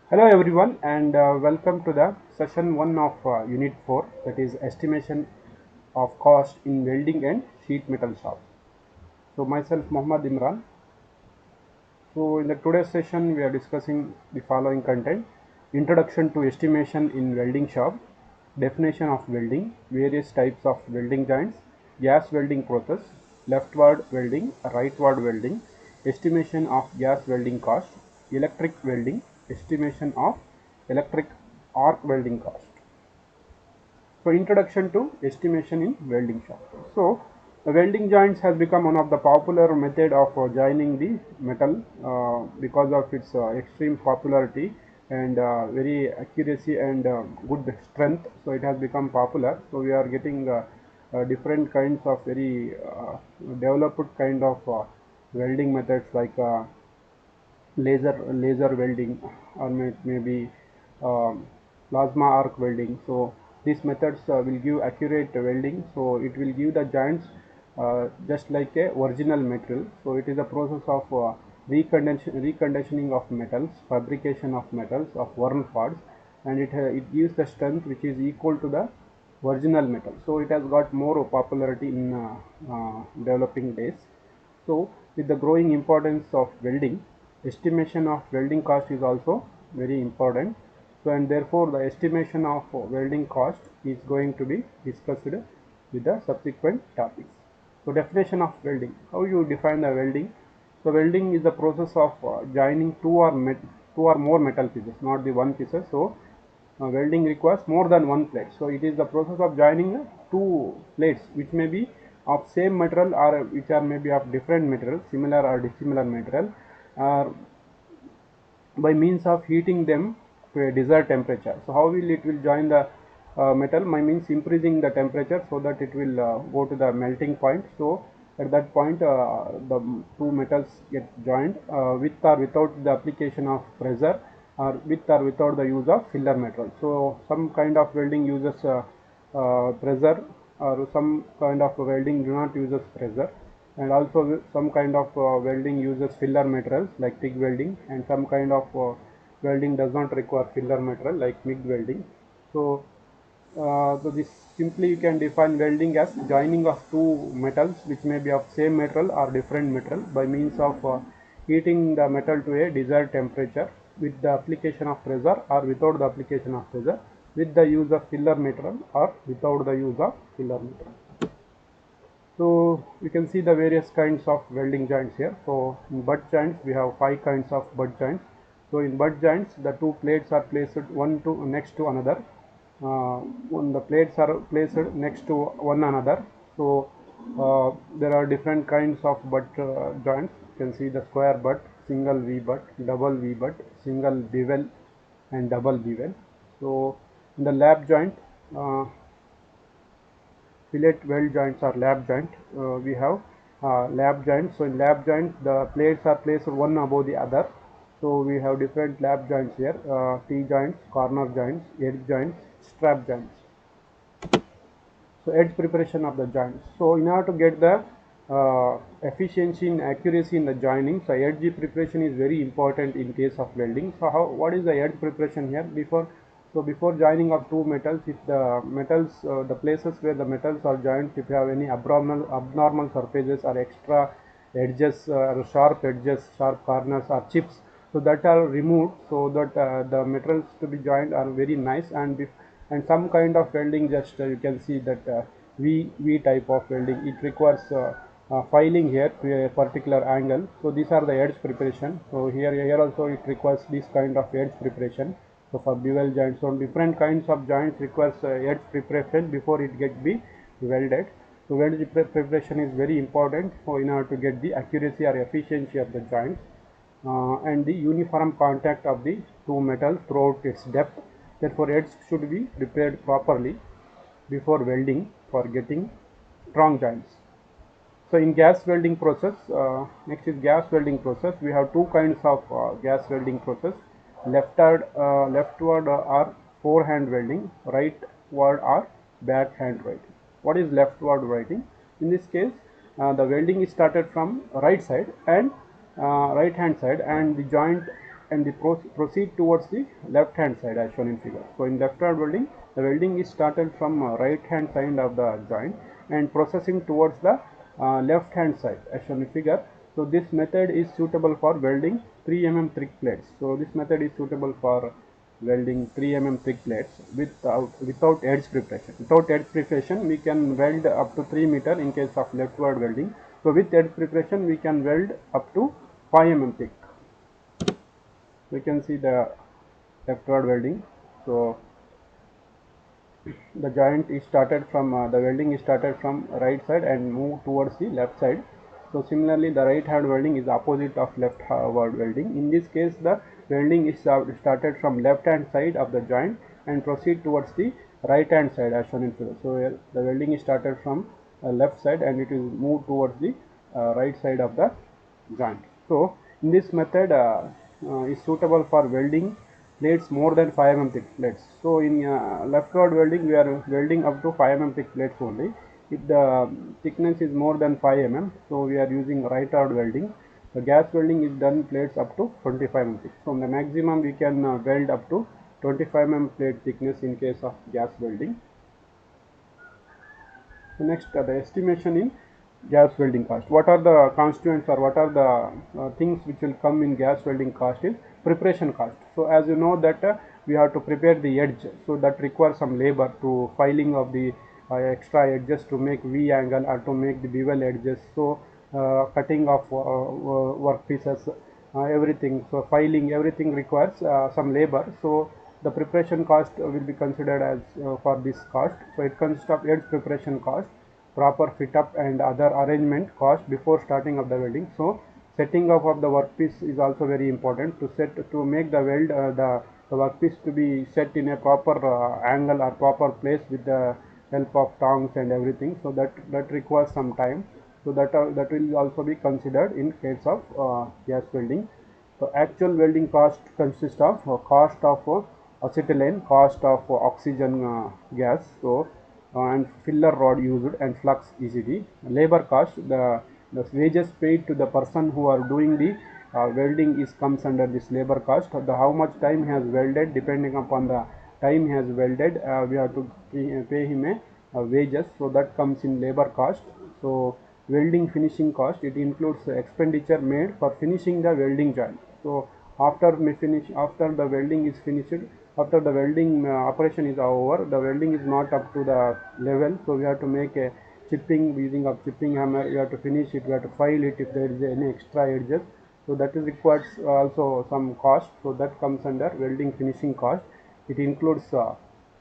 Hello everyone and welcome to the session 1 of unit 4, that is estimation of cost in welding and sheet metal shop. So myself Muhammad Imran. So in the today's session we are discussing the following content: introduction to estimation in welding shop, definition of welding, various types of welding joints, gas welding process, leftward welding, rightward welding, estimation of gas welding cost, electric welding, estimation of electric arc welding cost. So introduction to estimation in welding shop. So welding joints has become one of the popular method of joining the metal because of its extreme popularity and very accuracy and good strength. So it has become popular. So we are getting different kinds of very developed kind of welding methods like laser welding, or maybe plasma arc welding. So these methods will give accurate welding, so it will give the joints just like a original material. So it is a process of reconditioning of metals, fabrication of metals of worn parts, and it gives the strength which is equal to the original metal. So it has got more popularity in developing days. So with the growing importance of welding, estimation of welding cost is also very important. So and therefore the estimation of welding cost is going to be discussed with the subsequent topics. So definition of welding: how you define the welding? So welding is the process of joining two or more metal pieces, not the one pieces. So welding requires more than one plate. So it is the process of joining two plates which may be of same material or which are maybe of different material, similar or dissimilar material, by means of heating them to a desired temperature. So how will it will join the metal? By means increasing the temperature so that it will go to the melting point. So at that point the two metals get joined with or without the application of pressure, or with or without the use of filler metal. So some kind of welding uses pressure, or some kind of welding do not uses pressure, and also some kind of welding uses filler materials like TIG welding, and some kind of welding does not require filler material like MIG welding. So this simply you can define welding as joining of two metals which may be of same metal or different metal by means of heating the metal to a desired temperature with the application of pressure or without the application of pressure, with the use of filler material or without the use of filler material. So you can see the various kinds of welding joints here. So in butt joints we have 5 kinds of butt joints. So in butt joints the two plates are placed one to next to another. When the plates are placed next to one another, so there are different kinds of butt joints. You can see the square butt, single V butt, double V butt, single bevel, and double bevel. So in the lap joint, fillet weld joints or lap joint, we have lap joints. So in lap joint the plates are placed one above the other. So we have different lap joints here: T joints, corner joints, edge joints, strap joints. So edge preparation of the joints. So in order to get the efficiency and accuracy in the joining, so edge preparation is very important in case of welding. So what is the edge preparation here? Before joining of two metals, if the metals, the places where the metals are joined, if you have any abnormal surfaces or extra edges, sharp edges, sharp corners or chips, so that are removed, so that the materials to be joined are very nice. And some kind of welding, just you can see that V type of welding, it requires filing here to a particular angle. So these are the edge preparation. So here also it requires this kind of edge preparation. So for bevel joints, so different kinds of joints requires edge preparation before it get be welded. So weld preparation is very important for in order to get the accuracy or efficiency of the joints and the uniform contact of the two metals throughout its depth. Therefore edge should be prepared properly before welding for getting strong joints. So in gas welding process, next is gas welding process. We have two kinds of gas welding process: leftward or forehand welding, rightward or backhand welding. What is leftward welding? In this case, the welding is started from right side and right hand side, and the joint and the proceed towards the left hand side as shown in figure. So in left hand welding, the welding is started from right hand side of the joint and processing towards the left hand side as shown in figure. So this method is suitable for welding 3 mm thick plates. So this method is suitable for welding 3 mm thick plates without edge preparation. Without edge preparation, we can weld up to 3 meter in case of leftward welding. So with edge preparation, we can weld up to 5 mm thick. We can see the leftward welding. So the joint is started from the welding is started from right side and move towards the left side. So similarly, the right hand welding is opposite of left hand welding. In this case, the welding is started from left hand side of the joint and proceed towards the right hand side as shown in figure. So here the welding is started from left side and it is moved towards the right side of the joint. So in this method is suitable for welding plates more than 5 mm thick plates. So in leftward welding, we are welding up to 5 mm thick plates only. If the thickness is more than 5 mm, so we are using rightward welding. The gas welding is done plates up to 25 mm thick. So the maximum we can weld up to 25 mm plate thickness in case of gas welding. So next, the estimation in gas welding cost. What are the constituents or what are the things which will come in gas welding cost is preparation cost. So as you know that we have to prepare the edge, so that requires some labor to filing of the extra edges to make V angle or to make the bevel edges. So cutting of work pieces, everything. So filing, everything requires some labor. So the preparation cost will be considered as for this cost. So it consists of edge preparation cost, proper fit up and other arrangement cost before starting of the welding. So setting up of the workpiece is also very important to make the weld the workpiece to be set in a proper angle or proper place with the help of tongs and everything. So that requires some time. So that will also be considered in case of gas welding. So actual welding cost consists of cost of acetylene, cost of oxygen gas, so and filler rod used and flux ECD. Labor cost, the wages paid to the person who are doing the welding is comes under this labor cost. The how much time he has welded, depending upon the time he has welded, we have to pay him a wages. So that comes in labor cost. So welding finishing cost, it includes expenditure made for finishing the welding joint. So after the welding is finished, after the welding operation is over, the welding is not up to the level, so we have to make a chipping using a chipping hammer. You have to finish it, we have to file it if there is any extra edges. So that is requires also some cost. So that comes under welding finishing cost. It includes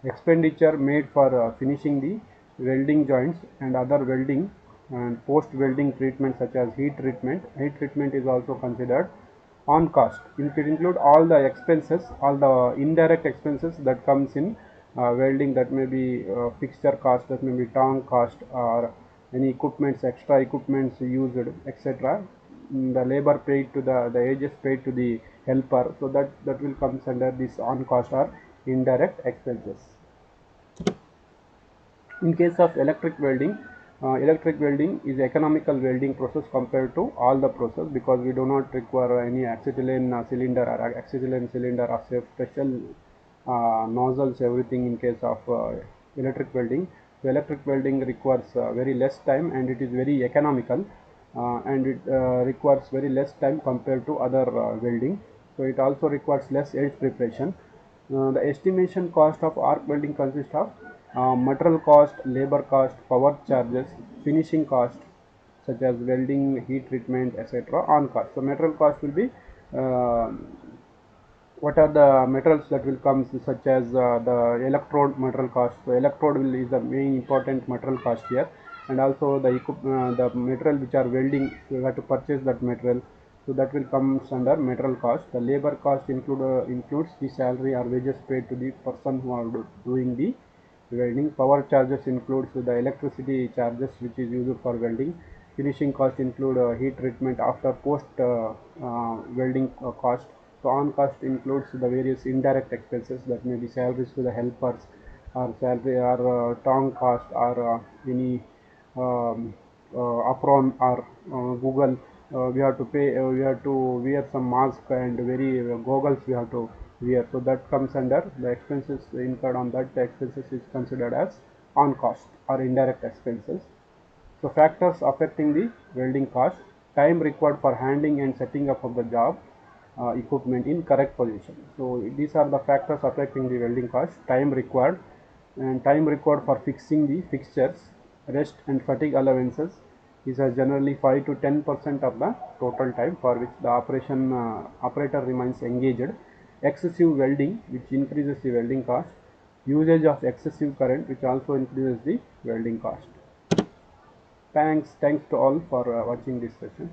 expenditure made for finishing the welding joints and other welding and post welding treatment such as heat treatment. Heat treatment is also considered on cost. It include all the expenses, all the indirect expenses that comes in welding, that may be fixture cost, that may be tong cost, or any equipments, extra equipments used, etc. The labor paid to the wages paid to the helper, so that will comes under this on cost or indirect expenses. In case of electric welding is economical welding process compared to all the process, because we do not require any acetylene cylinder or acetylene cylinder or special nozzles, everything in case of electric welding. So electric welding requires very less time and it is very economical, and it requires very less time compared to other welding. So it also requires less edge preparation. The estimation cost of arc welding consists of material cost, labor cost, power charges, finishing cost such as welding, heat treatment, etc. on cost. So material cost will be what are the materials that will come, such as the electrode material cost. So electrode is the main important material cost here, and also the material which are welding, you have to purchase that material. So that will come under material cost. The labor cost includes the salary or wages paid to the person who are doing the welding. Power charges includes the electricity charges which is used for welding. Finishing cost include heat treatment after post welding cost. So on cost includes the various indirect expenses, that may be salaries to the helpers, or salary or tong cost, or any apron or Google we have to pay, we have to wear some mask and very goggles we have to wear. So that comes under the expenses incurred on that. The expenses is considered as on cost or indirect expenses. So factors affecting the welding cost: time required for handling and setting up of the job equipment in correct position. So these are the factors affecting the welding cost: time required, and time required for fixing the fixtures, rest and fatigue allowances is generally 5 to 10% of the total time for which the operator remains engaged. Excessive welding, which increases the welding cost. Usage of excessive current, which also increases the welding cost. Thanks to all for watching this session.